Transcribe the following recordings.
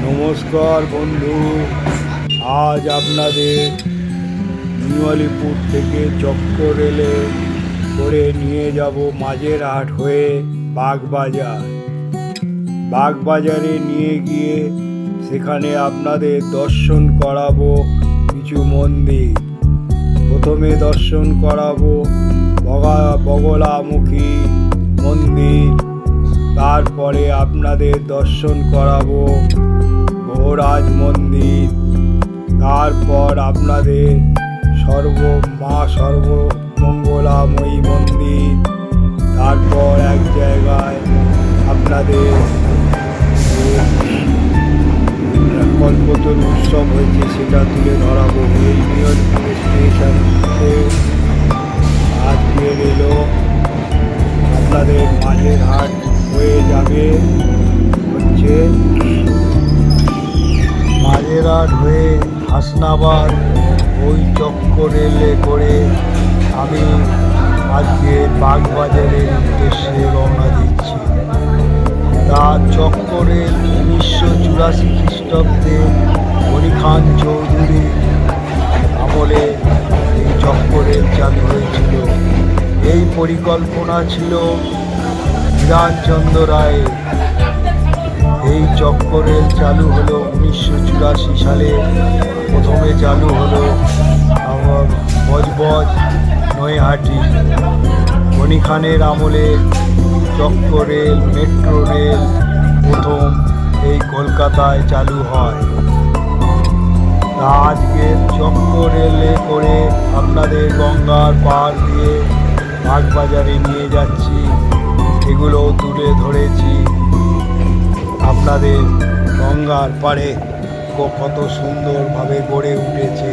নমস্কার বন্ধু, আজ আপনাদের নিউ আলিপুর থেকে চক্কর রেলে করে নিয়ে যাব মাঝেরহাট হয়ে বাগবাজার। বাগবাজারে নিয়ে গিয়ে সেখানে আপনাদের দর্শন করাবো কিছু মন্দির। প্রথমে দর্শন করাবো বগলামুখী মন্দির, তারপরে আপনাদের দর্শন করাবো গৌরাজ মন্দির, তারপর আপনাদের মা সর্বমঙ্গলাময়ী মন্দির, তারপর এক জায়গায় আপনাদের কল্পতরু উৎসব হয়েছে সেটা তুলে ধরাবো। এই নিউ আলিপুর স্টেশন থেকে আজকে রেলও আপনাদের মাঝেরহাট হয়ে যাবে হচ্ছে মাঝেরহাট হয়ে হাসনাবাদ। ওই চক্কর রেলে করে আমি আজকে বাগবাজারের উদ্দেশ্যে রওনা দিচ্ছি। তার চক্কর রেল 1984 খ্রিস্টাব্দে গনি খান চৌধুরী আমলে এই চক্কর রেল চালু হয়েছিল। এই পরিকল্পনা ছিল বিধানচন্দ্র রায়ের। এই চক্কর রেল চালু হলো 1984 সালে। প্রথমে চালু হলো আমার বজবজ নৈহাটি। গনি খানের আমলে চক্কর রেল, মেট্রো রেল প্রথম এই কলকাতায় চালু হয়। আজকে চক্কর রেলে করে আপনাদের গঙ্গার পাড় দিয়ে বাগবাজারে নিয়ে যাচ্ছি। এগুলো তুলে ধরেছি আপনাদের গঙ্গার পাড়ে কত সুন্দরভাবে গড়ে উঠেছে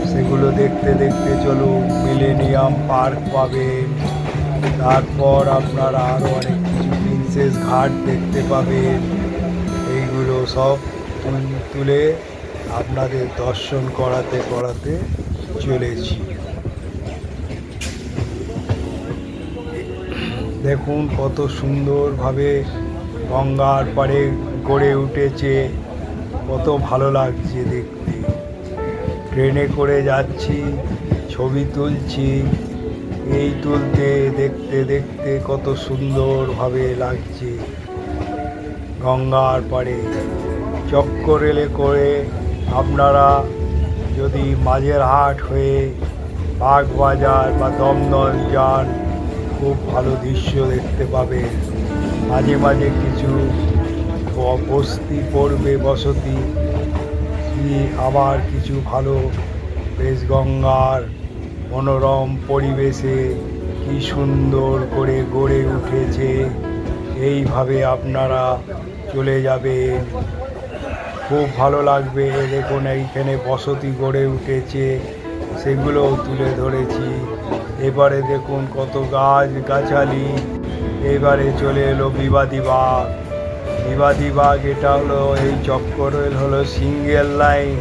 সেগুলো দেখতে দেখতে চলুন। মিলেনিয়াম পার্ক পাবেন, তারপর আপনারা আরও অনেক কিছু প্রিন্সেস ঘাট দেখতে পাবেন। এইগুলো সব তুলে আপনাদের দর্শন করাতে করাতে চলেছি। দেখুন কত সুন্দরভাবে গঙ্গার পাড়ে গড়ে উঠেছে, কত ভালো লাগছে দেখতে। ট্রেনে করে যাচ্ছি, ছবি তুলছি। এই তুলতে দেখতে দেখতে কত সুন্দরভাবে লাগছে গঙ্গার পাড়ে। চক্কর রেলে করে আপনারা যদি মাঝেরহাট হয়ে বাগবাজার বা দমদম যান, খুব ভালো দৃশ্য দেখতে পাবেন। মাঝে মাঝে কিছু বস্তি পড়বে, বসতি, আবার কিছু ভালো বেশ গঙ্গার মনোরম পরিবেশে কি সুন্দর করে গড়ে উঠেছে। এইভাবে আপনারা চলে যাবেন, খুব ভালো লাগবে। দেখুন এইখানে বসতি গড়ে উঠেছে, সেগুলোও তুলে ধরেছি। এবারে দেখুন কত গাছগাছালি। এবারে চলে এলো বিবাদী বাগ। বিবাদী বাগ এটা হলো, এই চক্কর রেল হলো সিঙ্গেল লাইন।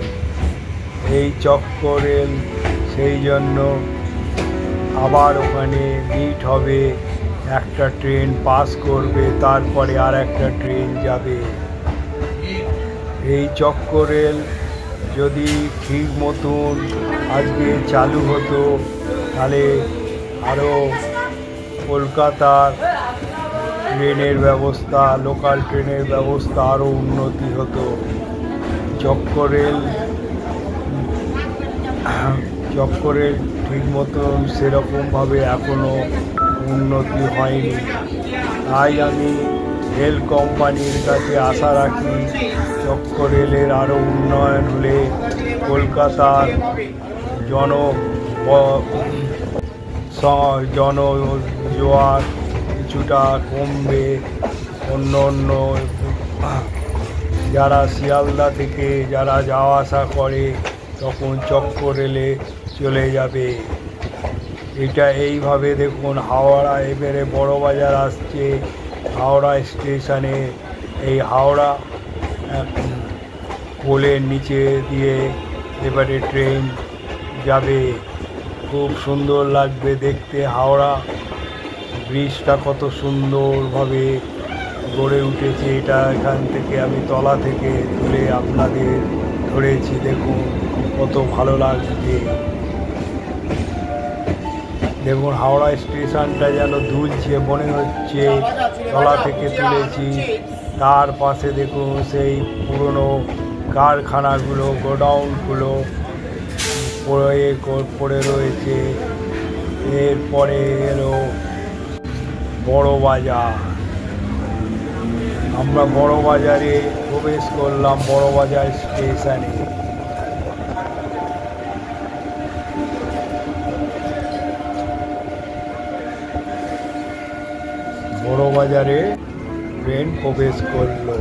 এই চক্কর রেল সেই জন্য আবার ওখানে মিট হবে, একটা ট্রেন পাস করবে, তারপরে আর একটা ট্রেন যাবে। এই চক্কর রেল যদি ঠিক মতন আজকে চালু হতো তাহলে আরও কলকাতার ট্রেনের ব্যবস্থা, লোকাল ট্রেনের ব্যবস্থা আরও উন্নতি হতো। চক্কর রেল ঠিক মতন সেরকমভাবে এখনও উন্নতি হয়নি। তাই আমি রেল কোম্পানির কাছে আশা রাখি চক্কর রেলের আরও উন্নয়ন হলে কলকাতার জনজোয়ার কিছুটা কমবে। অন্য যারা শিয়ালদা থেকে যারা যাওয়া আসা করে তখন চক্কর রেলে চলে যাবে। এটা এইভাবে দেখুন হাওড়া, এবারে বড়বাজার আসছে হাওড়া স্টেশনে। এই হাওড়া পোলের নিচে দিয়ে এবারে ট্রেন যাবে, খুব সুন্দর লাগবে দেখতে। হাওড়া ব্রিজটা কত সুন্দরভাবে গড়ে উঠেছে। এটা এখান থেকে আমি তলা থেকে তুলে আপনাদের ধরেছি, দেখুন কত ভালো লাগছে। দেখুন হাওড়া স্টেশনটা যেন দুলছে, মনে হচ্ছে তলা থেকে তুলেছি। তার পাশে দেখুন সেই পুরনো কারখানাগুলো, গোডাউনগুলো পড়ে রয়েছে। এরপরে এলো বড় বাজার। আমরা বড় বাজারে প্রবেশ করলাম, বড় বাজার স্টেশনে। বড় বাজারে ট্রেন প্রবেশ করলো।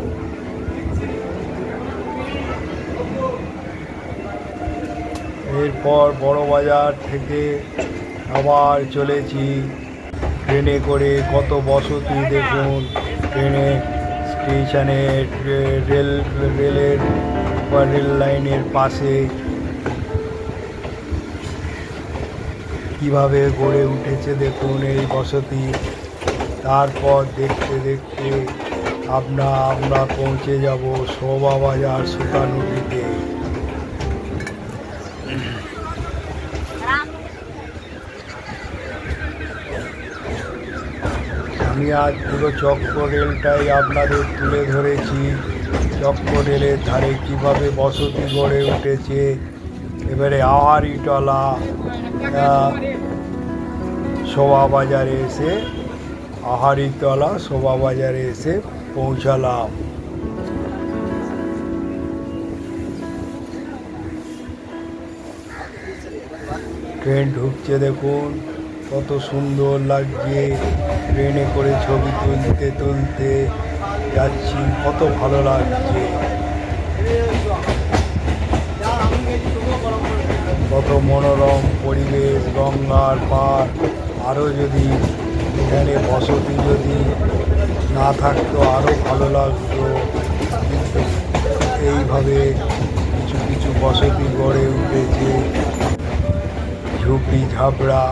এরপর বড় বাজার থেকে আবার চলেছি ট্রেনে করে। কত বসতি দেখুন ট্রেনে, স্টেশনে, রেলের বা রেল লাইনের পাশে কিভাবে গড়ে উঠেছে দেখুন এই বসতি। তারপর দেখতে দেখতে আমরা পৌঁছে যাব শোভাবাজার সুতানুটিতে। আমি আজ পুরো চক্র রেলটাই আপনাদের তুলে ধরেছি। চক্র রেলের ধারে কীভাবে বসতি গড়ে উঠেছে। এবারে আহারিটলা শোভাবাজারে এসে, আহারিতলা শোভাবাজারে এসে পৌঁছালাম। ট্রেন ঢুকছে দেখুন, কত সুন্দর লাগছে। ট্রেনে করে ছবি তুলতে তুলতে যাচ্ছি, কত ভালো লাগছে। কত মনোরম পরিবেশ, গঙ্গার পার। আরও যদি এখানে বসতি যদি না থাকতো আরও ভালো লাগতো, কিন্তু এইভাবে কিছু কিছু বসতি গড়ে উঠেছে, ঝুপড়ি ঝাপড়া,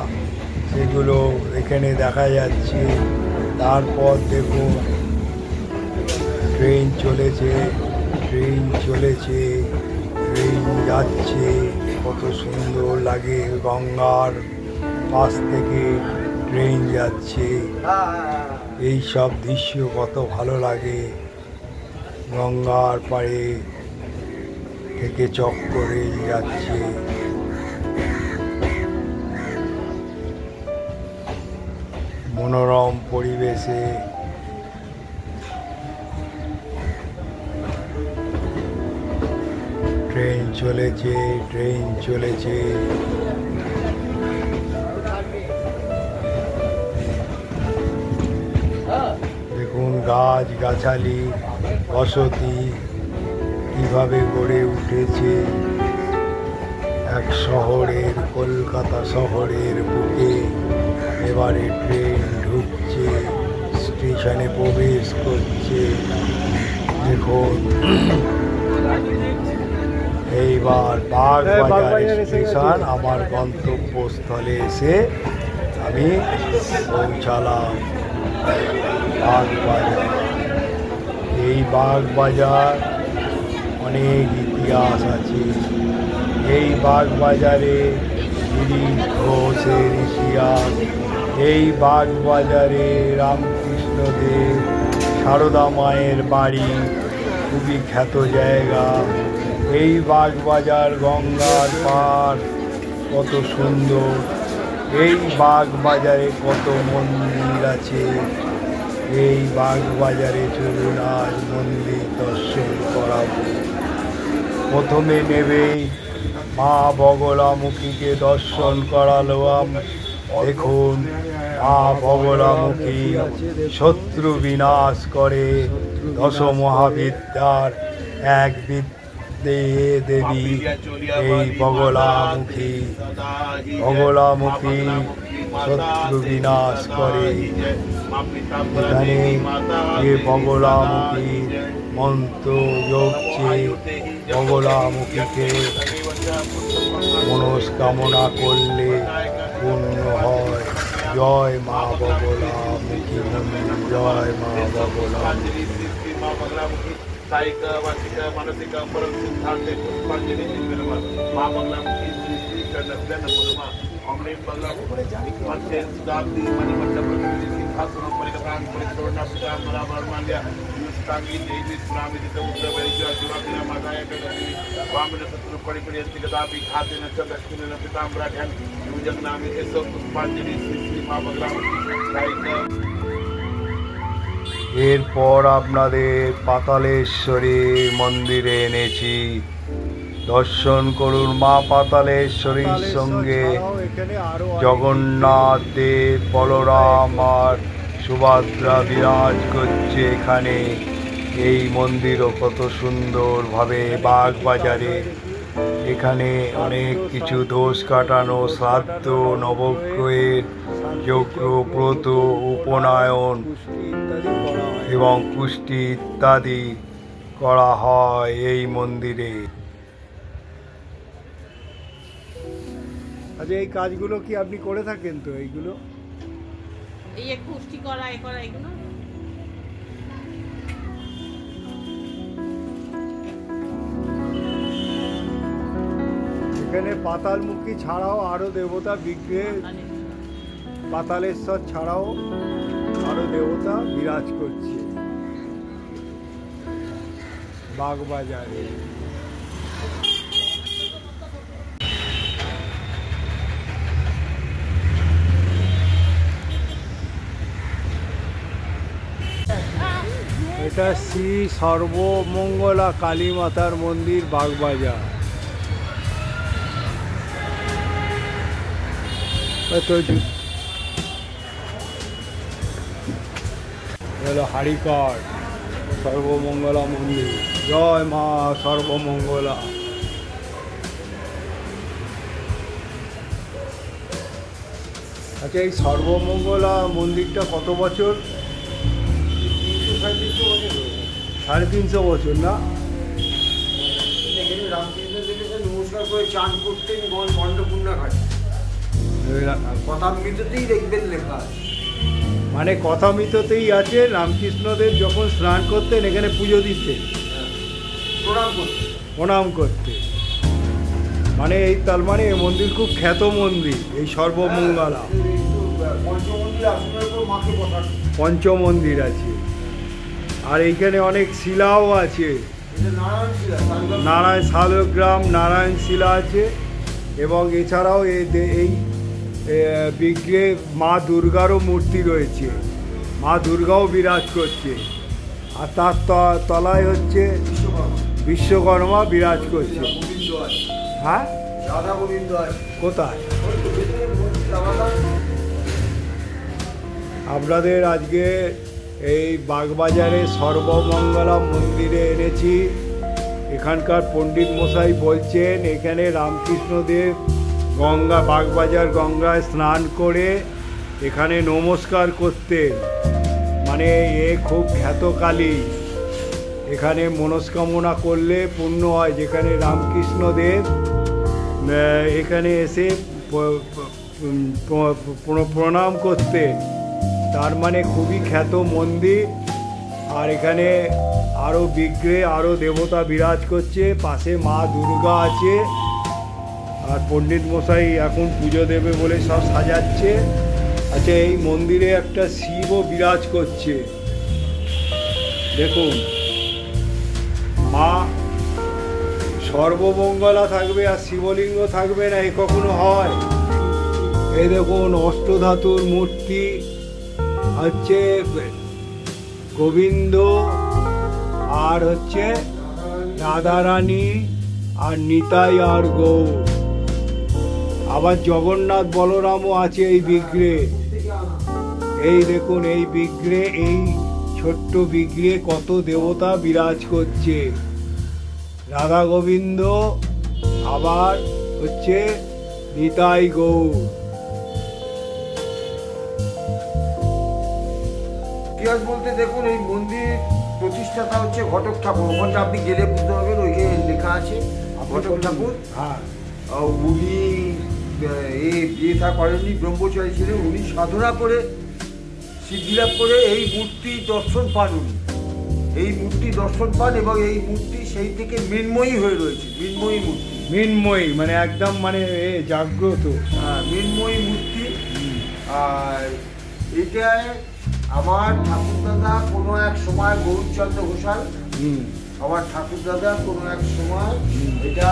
সেগুলো এখানে দেখা যাচ্ছে। তারপর দেখুন ট্রেন চলেছে, ট্রেন চলেছে, ট্রেন যাচ্ছে, কত সুন্দর লাগে। গঙ্গার পাশ থেকে ট্রেন যাচ্ছে, এই সব দৃশ্য কত ভালো লাগে। গঙ্গার পাড়ে থেকে চক্র রেল যাচ্ছে। মনোরম পরিবেশে ট্রেন চলেছে, ট্রেন চলেছে। দেখুন গাছ গাছালি, বসতি কিভাবে গড়ে উঠেছে এক শহরের, কলকাতা শহরের বুকে। এবারে ট্রেন ঢুকছে, স্টেশনে প্রবেশ করছে। দেখুন এইবার বাগবাজার স্টেশন আমার গন্তব্যস্থলে এসে আমি পৌঁছালাম। বাগবাজার, এই বাগবাজার অনেক ইতিহাস আছে। এই বাগবাজারে গিরিশ ঘোষের ইতিহাস। এই বাগবাজারে রামকৃষ্ণদেব, সারদা মায়ের বাড়ি, খুবই খ্যাত জায়গা। এই বাগবাজার গঙ্গার পার, কত সুন্দর। এই বাগবাজারে কত মন্দির আছে। এই বাগবাজারে চলুন আজ মন্দির দর্শন করাবো। প্রথমে নেবে মা বগলামুখীকে দর্শন করালাম। দেখুন মা বগলামুখী শত্রু বিনাশ করে, দশ মহাবিদ্যার এক দেবী এই বগলামুখী। বগলামুখী শত্রু বিনাশ করে। এখানে যে বগলামুখী মন্ত্র যোগছে, বগলামুখীকে মনস্কামনা করলে পূর্ণ হয়। জয় মা বগলামুখী মন্দির, জয় মা বগলামুখী। सायिक वाचिक मानसिक परम सिद्धांते पुष्पांजलि मां बगलामुखी श्री श्री कर्णव्यन मुनमा अमृत बगलामुखी मध्य सुदाब्दी मणिमंडल प्रकृति सिंहासनं परिगतां परितोरणा पिता मला वर्माल्य युष्टांगी देवी सुनामी दित उग्र वैद्य जुराबिना माताय गगति वामन शत्रु परिपरियंति गदापि घातेन च दक्षिणेन पिताम्बराढ्यं युजन नामे एस पुष्पांजलि श्री श्री मां बगलामुखी सायिक। এরপর আপনাদের পাতালেশ্বরী মন্দিরে এনেছি, দর্শন করুন। মা পাতালেশ্বরীর সঙ্গে জগন্নাথ দেব, বলরাম আর সুভদ্রা বিরাজ করছে এখানে। এই মন্দিরও কত সুন্দরভাবে বাগবাজারে। এখানে অনেক কিছু দোষ কাটানো, শ্রাদ্ধ, নবগ্রহের যজ্ঞ, ব্রত, উপনয়ন এবং পুষ্টি ইত্যাদি করা হয় এই মন্দিরে। আচ্ছা, এই কাজগুলো কি আপনি করে থাকেন? তো এইগুলো এই পুষ্টি করা এগুলো এখানে পাতালমুখী ছাড়াও আরো দেবতা বিগ্রহে, পাতালেশ্বর ছাড়াও আরো দেবতা বিরাজ করছে বাগবাজারে। এটা শ্রী সর্বমঙ্গলা কালী মাতার মন্দির, বাগবাজার। হলো হারিকার সর্বমঙ্গলা মন্দির, জয় মা সর্বমঙ্গলা। আচ্ছা, এই সর্বমঙ্গলা মন্দিরটা কত বছর? 350 বছর না? নমস্কার করে চান করতেন মণ্ডপূর্ণা ঘাটে, কথামৃততেই দেখবেন লেখা আছে। মানে কথামৃততেই আছে, রামকৃষ্ণদেব যখন স্নান করতেন এখানে পুজো দিতেন, প্রণাম করতে। মানে এই তার মানে এই মন্দির খুব খ্যাত মন্দির, এই সর্বমঙ্গলা। পঞ্চমন্দির আছে, আর এইখানে অনেক শিলাও আছে। নারায়ণ শালগ্রাম নারায়ণ শিলা আছে, এবং এছাড়াও এই বিগ্রহে মা দুর্গারও মূর্তি রয়েছে, মা দুর্গাও বিরাজ করছে। আর তার তলায় হচ্ছে বিশ্বকর্মা বিরাজ করছে। হ্যাঁ, কোথায়? আপনাদের আজকে এই বাগবাজারে সর্বমঙ্গলা মন্দিরে এনেছি। এখানকার পণ্ডিত মশাই বলছেন এখানে রামকৃষ্ণদেব বাগবাজার গঙ্গায় স্নান করে এখানে নমস্কার করতেন। মানে এ খুব খ্যাত কালী, এখানে মনস্কামনা করলে পূর্ণ হয়। যেখানে রামকৃষ্ণদেব এখানে এসে প্রণাম করতেন, তার মানে খুবই খ্যাত মন্দির। আর এখানে আরও বিগ্রহে আরও দেবতা বিরাজ করছে, পাশে মা দুর্গা আছে। আর পণ্ডিত মশাই এখন পুজো দেবে বলে সব সাজাচ্ছে। আচ্ছা, এই মন্দিরে একটা শিবও বিরাজ করছে, দেখুন। মা সর্বমঙ্গলা থাকবে আর শিবলিঙ্গ থাকবে না, এ কখনো হয়? এই দেখুন, অষ্টধাতুর মূর্তি হচ্ছে গোবিন্দ, আর হচ্ছে রাধারানী, আর নিতাই আর গৌর। আবার জগন্নাথ বলরামও আছে এই বিগ্রহে। এই দেখুন, এই বিগ্রহে, এই ছোট্ট বিগ্রহে কত দেবতা বিরাজ করছে। রাধা গোবিন্দ, আবার হচ্ছে নিতাই গৌর। ইতিহাস বলতে দেখুন, এই মন্দির প্রতিষ্ঠাতা হচ্ছে ঘটক ঠাকুর। ওখানটা আপনি গেলে বুঝতে পারবেন, ওইখানে লেখা আছে ঘটক ঠাকুর। হ্যাঁ, উনি বিয়ে থা করেননি, ব্রহ্মচারী ছিলেন। উনি সাধনা করে সিদ্ধিলাভ করে এই মূর্তি দর্শন পান। উনি এই মূর্তি দর্শন পান এবং এই মূর্তি সেই থেকে মৃন্ময়ী হয়ে রয়েছে। মৃন্ময়ী মূর্তি, মৃন্ময়ী মানে একদম মানে জাগ্রত। হ্যাঁ, মৃন্ময়ী মূর্তি। আর এটায় আমার ঠাকুরদাদা কোনো এক সময়, গৌরচন্দ্র ঘোষাল, আমার ঠাকুরদাদা কোনো এক সময় এটা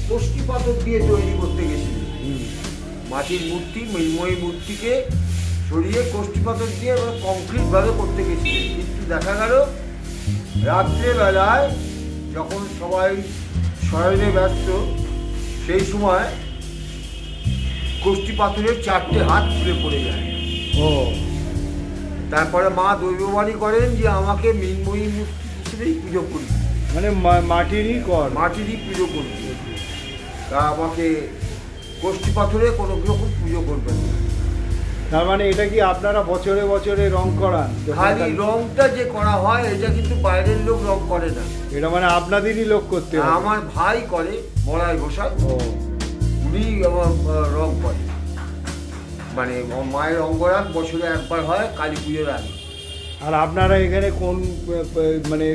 কষ্টি পাথর দিয়ে তৈরি করতে গেছিল। মাটির মূর্তি, মৃন্ময়ী মূর্তিকে সরিয়ে কষ্টি পাথর দিয়ে কংক্রিট ভাবে করতে গেছিলেন। কিন্তু দেখা গেল রাত্রেবেলায় যখন সবাই শয়নে ব্যস্ত, সেই সময় কষ্টি পাথরের 4টে হাত খুলে পড়ে যায়। ও, তারপরে মা দৈববাণী করেন যে আমাকে মৃন্ময়ী মূর্তি হিসেবেই পুজো করি, মানে মাটিরই কর, মাটিরই পুজো করি, তা আমাকে কষ্টি পাথরে কোনো রকম পুজো করবেন না। তার মানে এটা কি আপনারা বছরে বছরে রং করান? খালি রংটা যে করা হয় এটা কিন্তু বাইরের লোক রং করে না, এটা মানে আপনাদেরই লোক করতে হবে। আমার ভাই করে, মলয় ঘোষাল, উনি আমার রং করে। মানে মায়ের অঙ্গরাগ বছরে একবার হয় কালী পুজোর আগে। আর আপনারা এখানে কোন মানে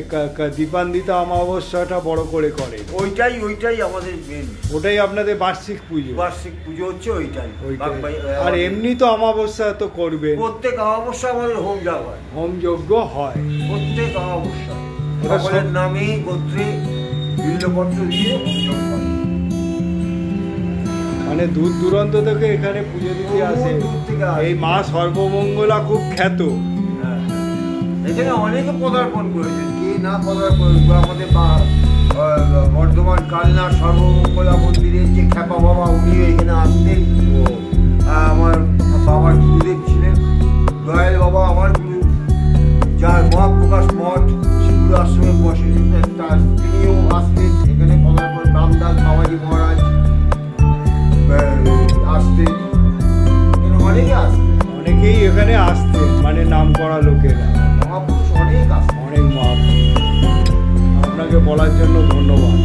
দীপান্বিতা অমাবস্যাটা বড় করে করে? ওইটাই আমাদের মেন, ওটাই আপনাদের বার্ষিক পুজো? বার্ষিক পুজো হচ্ছে ওইটাই। আর এমনি তো অমাবস্যা তো করবে? প্রত্যেক অমাবস্যা আমাদের হোম যজ্ঞ হয়, হোম যজ্ঞ হয় প্রত্যেক অমাবস্যা। সকলের নামে গোত্রে বিল্লপত্র দিয়ে হোম যজ্ঞ হয়। মানে দূর দূরান্ত থেকে এখানে পুজো দিতে আসে। এই মা সর্বমঙ্গলা খুব খ্যাত। এখানে অনেকে পদার্পণ করেছেন, কে না পদার্পণ। আমাদের বর্ধমান কালনা সর্বমঙ্গলা মন্দিরের যে খ্যাপা বাবা, উনিও এখানে আসতেন। আমার বাবার গুরুদেব ছিলেন দয়াল বাবা, আমার গুরু, যার মহাপ্রকাশ মঠ শিবুর আশ্রমে বসে, তিনিও আসতেন এখানে পদার্পণ। রামদাস বাবাজি মহারাজ আসতেন, অনেকে আসতেন, অনেকেই এখানে আসতেন, মানে নাম করা লোকেরা, মহাপুরুষ অনেক আসতেন, অনেক মহাপুরুষ। আপনাকে বলার জন্য ধন্যবাদ।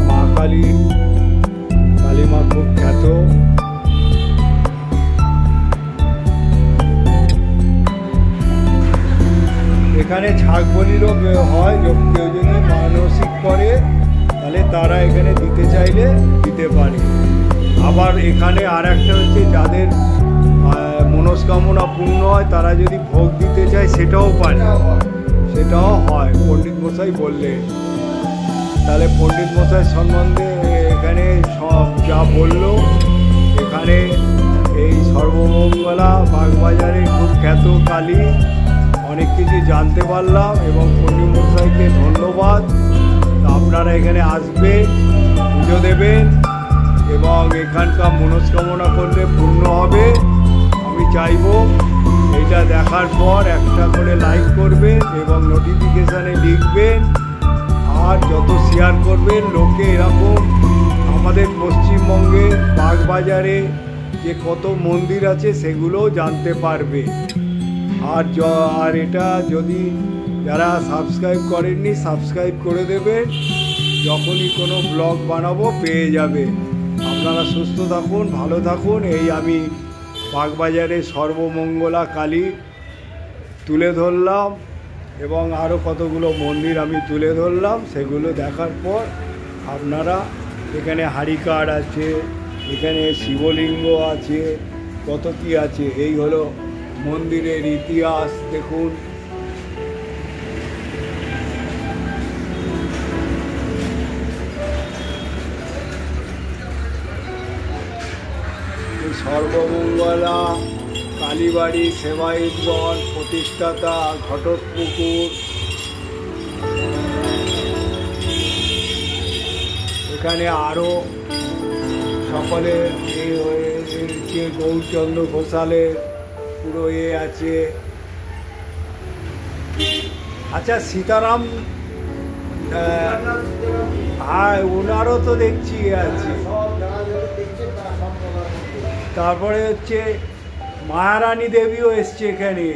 মা কালী, কালী মা খুব খ্যাত। এখানে ছাগ বলিরও হয়, কেউ যদি মানসিক করে তাহলে তারা এখানে দিতে চাইলে দিতে পারে। আবার এখানে আর একটা হচ্ছে, যাদের মনস্কামনা পূর্ণ হয় তারা যদি ভোগ দিতে চায় সেটাও পারে, সেটাও হয়। পণ্ডিত মশাই বললেন। তাহলে পণ্ডিত মশাই সম্বন্ধে এখানে সব যা বললো, এখানে এই সর্বমঙ্গলা বাগবাজারে খুব খ্যাত কালী, অনেক কিছু জানতে পারলাম এবং পণ্ডিত মশাইকে ধন্যবাদ। আপনারা এখানে আসবেন, পুজো দেবেন এবং এখানকার মনস্কামনা করলে পূর্ণ হবে। আমি চাইব এটা দেখার পর একটা করে লাইক করবেন এবং নোটিফিকেশানে লিখবেন, আর যত শেয়ার করবেন লোকে এরকম আমাদের পশ্চিমবঙ্গে বাগবাজারে যে কত মন্দির আছে সেগুলোও জানতে পারবে। আর এটা যদি যারা সাবস্ক্রাইব করেননি সাবস্ক্রাইব করে দেবেন, যখনই কোনো ব্লগ বানাবো পেয়ে যাবে। আপনারা সুস্থ থাকুন, ভালো থাকুন। এই আমি বাগবাজারে সর্বমঙ্গলা কালী তুলে ধরলাম এবং আরও কতগুলো মন্দির আমি তুলে ধরলাম। সেগুলো দেখার পর আপনারা, এখানে হারিকার আছে, এখানে শিবলিঙ্গ আছে, কত কি আছে। এই হলো মন্দিরের ইতিহাস। দেখুন, সর্বমঙ্গলা কালীবাড়ি, সেবায়তগণ, প্রতিষ্ঠাতা ঘটকপুকুর। এখানে আরও সকলে যে গৌরচন্দ্র ঘোষালের পুরো আছে। আচ্ছা, সীতারাম, হ্যাঁ ওনারও তো দেখছি আছে। তারপরে হচ্ছে মায়ারানী দেবীও এসছে এখানে।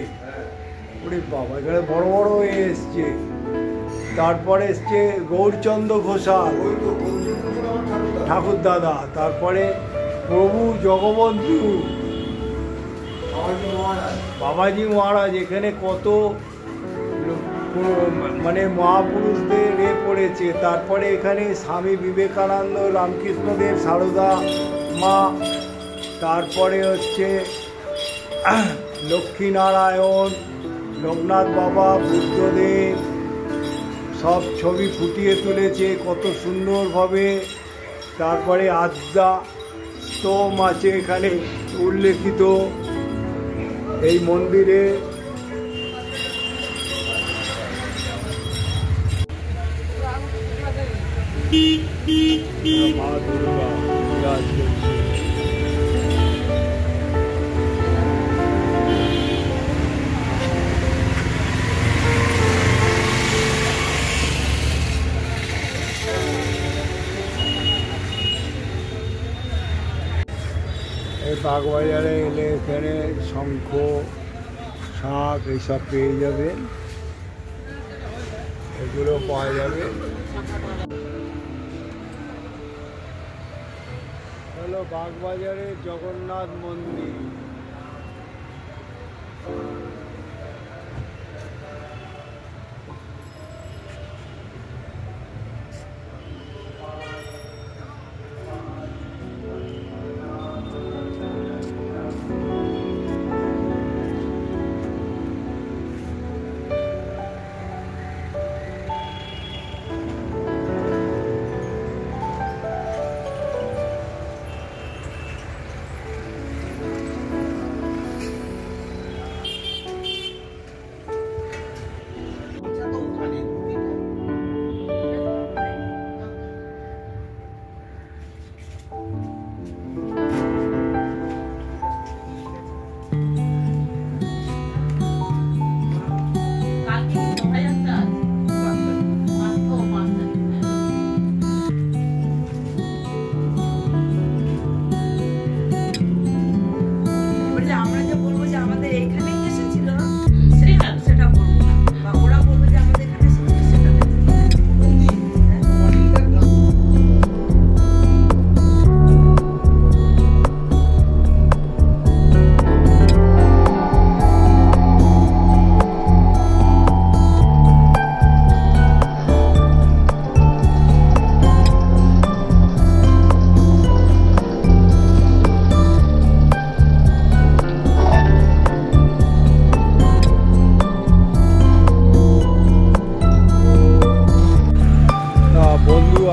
ওরে বাবা, এখানে বড় বড় এসছে। তারপরে এসছে গৌরচন্দ্র ঘোষাল ঠাকুর দাদা, তারপরে প্রভু জগবন্ধু বাবাজি মহারাজ। এখানে কত মানে মহাপুরুষদের পড়েছে। তারপরে এখানে স্বামী বিবেকানন্দ, রামকৃষ্ণদেব, সারদা মা, তারপরে হচ্ছে লক্ষ্মীনারায়ণ, লোকনাথ বাবা, বুদ্ধদেব সব ছবি ফুটিয়ে তুলেছে কত সুন্দরভাবে। তারপরে আদ্যা স্তোম আছে এখানে উল্লেখিত এই মন্দিরে। মা দুর্গা বিরাজ করছে। এই বাগবাজারে এলে এখানে শঙ্খ, শাঁখ এইসব পেয়ে যাবেন, এগুলো পাওয়া যাবে। হলো বাগবাজারের জগন্নাথ মন্দির।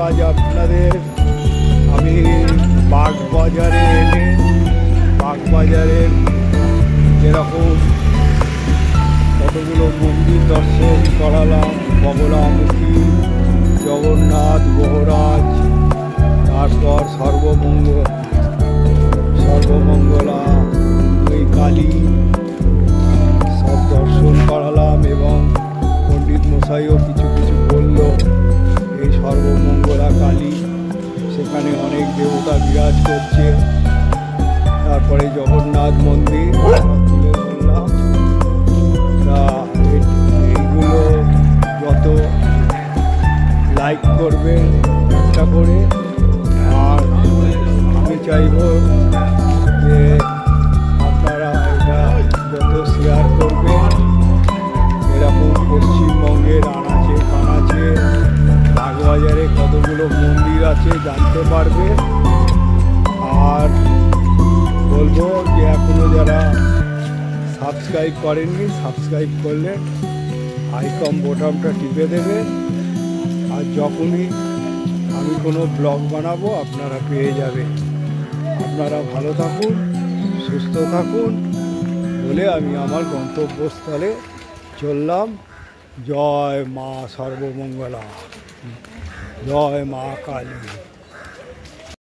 আজ আপনাদের আমি বাগবাজারে এনে বাগবাজারের যেরকম কতগুলো মন্দির দর্শন করালাম, বগলামুখী, জগন্নাথ, মহারাজ, তারপর সর্বমঙ্গলা, ওই কালী সব দর্শন করালাম এবং পণ্ডিত মশাইও কিছু কিছু বলল। এই সর্বমঙ্গলা কালী, সেখানে অনেক দেবতা বিরাজ করছে। তারপরে জগন্নাথ মন্দির তুলে ধরলাম। তা এইগুলো যত লাইক করবেন একটা করে, আর আমি চাইব যে আপনারা এটা যত শেয়ার করবেন, এরকম পশ্চিমবঙ্গের আনাচে কানাচে বাগবাজারে কতগুলো মন্দির আছে জানতে পারবে। আর বলবো যে এখনও যারা সাবস্ক্রাইব করেননি, সাবস্ক্রাইব করলে আইকন বোতামটা টিপে দেবেন, আর যখনই আমি কোনো ব্লগ বানাবো আপনারা পেয়ে যাবেন। আপনারা ভালো থাকুন, সুস্থ থাকুন বলে আমি আমার গন্তব্যস্থলে চললাম। জয় মা সর্বমঙ্গলা, জয় মা কালী।